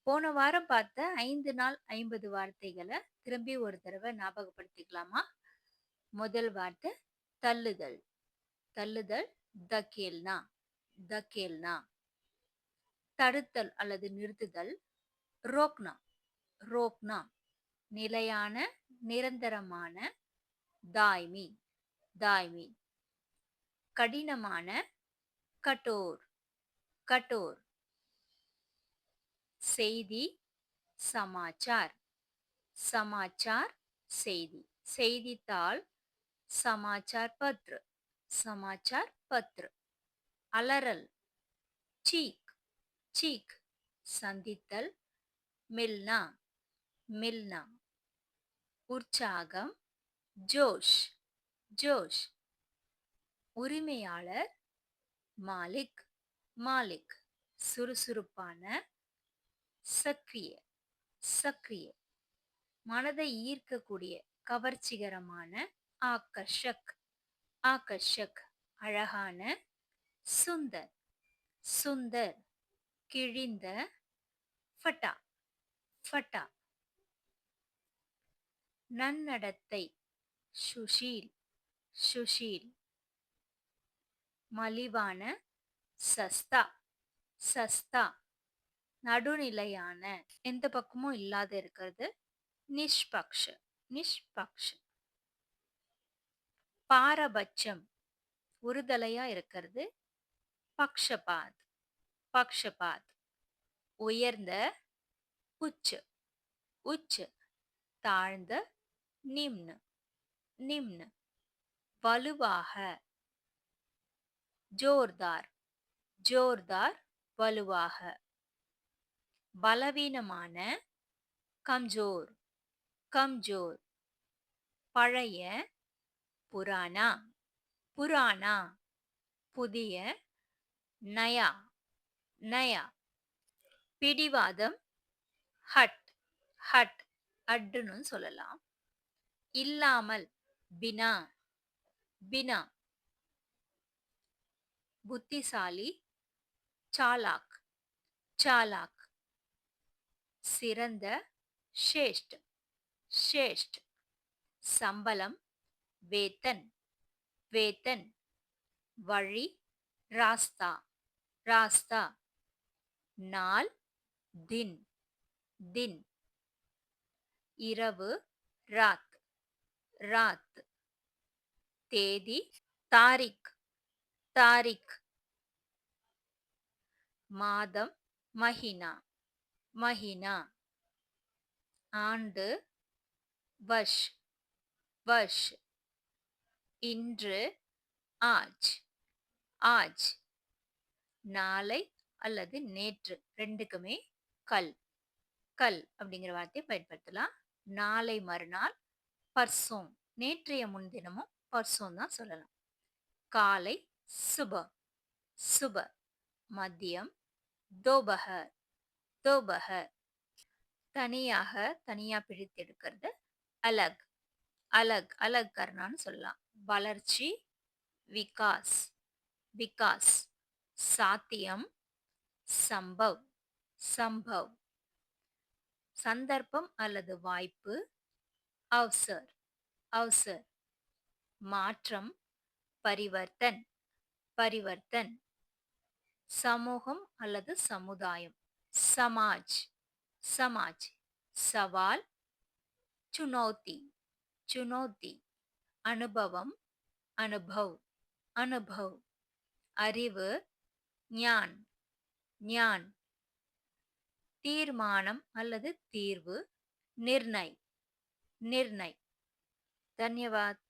போன வாரம் பார்த்த 5 நாள் 50 வார்த்தைகள திரும்பி ஒரு தடவ ஞாபகப்படுத்திக்கலாமா? முதல் வார்த்தை தள்ளுதல். தள்ளுதல் தக்கேல்னா தக்கேல்னா. தடுத்தல் அல்லது நிறுத்துதல் ரோக்னா ரோக்னா. நிலையான, நிரந்தரமான தாய்மி தாய்மி. கடினமான கட்டோர் கட்டோர். செய்தி சமாச்சார் சமாச்சார் செய்தி. செய்தித்தாள் சமாச்சார் பத்ர் சமாச்சார் பத்ர். அலறல் சீக் சீக். சந்தித்தல் மில்னா மில்னா. உற்சாகம் ஜோஷ் ஜோஷ். உரிமையாளர் மாலிக் மாலிக். சுறுசுறுப்பான சக்ரிய சக்ரிய. மனதை ஈர்க்கக்கூடிய கவர்ச்சிகரமான ஆகர்ஷக் ஆகர்ஷக். அழகான சுந்தர் சுந்தர். கிழிந்த ஃபட்டா ஃபட்டா. நன்னடத்தை சுஷீல் சுஷீல். மலிவான சஸ்தா சஸ்தா. நடுநிலையான, எந்த பக்கமும் இல்லாத இருக்கிறது நிஷ்பக்ஷ நிஷ்பக்ஷ. பாரபட்சம் ஒருதலையா இருக்கிறது பக்ஷபாத் பக்ஷபாத். உயர்ந்த உச்ச உச்ச. தாழ்ந்த நிம்ன நிம்ன. வலுவாக ஜோர்தார் ஜோர்தார் வலுவாக. பலவீனமான கம்ஜோர் கம்ஜோர். பழைய புராணா புராணா. புதிய நயா நயா. பிடிவாதம் ஹட் ஹட் அட்டுன்னு சொல்லலாம். இல்லாமல் பினா பினா. புத்திசாலி சாலாக் சாலாக். சிறந்த ஷேஷ்ட் ஷேஷ்ட். சம்பளம் வேத்தன் வேத்தன். வழி ராஸ்தா ராஸ்தா. நாள் தின் தின். இரவு ராத் ராத். தேதி தாரிக் தாரிக். மாதம் மஹினா மஹினா. ஆண்டு வஷ் வஷ். இன்று ஆஜ் ஆஜ். நாளை அல்லது நேற்று ரெண்டுக்குமே கல் கல் அப்படிங்கிற வார்த்தையை பயன்படுத்தலாம். நாளை மறுநாள் பர்சோம். நேற்றைய முன்தினமும் பர்சோம் தான் சொல்லலாம். காலை சுப சுப. மதியம் தோபஹர் தோபஹர். தனியாக தனியா பிரித்து எடுக்கிறது அலக் அலக் அலக் கர்ணான்னு சொல்லலாம். வளர்ச்சி விகாஸ் விகாஸ். சாத்தியம் சம்பவ் சம்பவ். சந்தர்ப்பம் அல்லது வாய்ப்பு அவசர் அவசர். மாற்றம் பரிவர்த்தன் பரிவர்த்தன். சமூகம் அல்லது சமுதாயம் சமாஜ் சமாஜ். சவால் சுனௌதி சுனௌதி. அனுபவம் அனுபவ் அனுபவ். அறிவு ஞான் ஞான். தீர்மானம் அல்லது தீர்வு நிர்ணய் நிர்ணய். தன்யவாத்.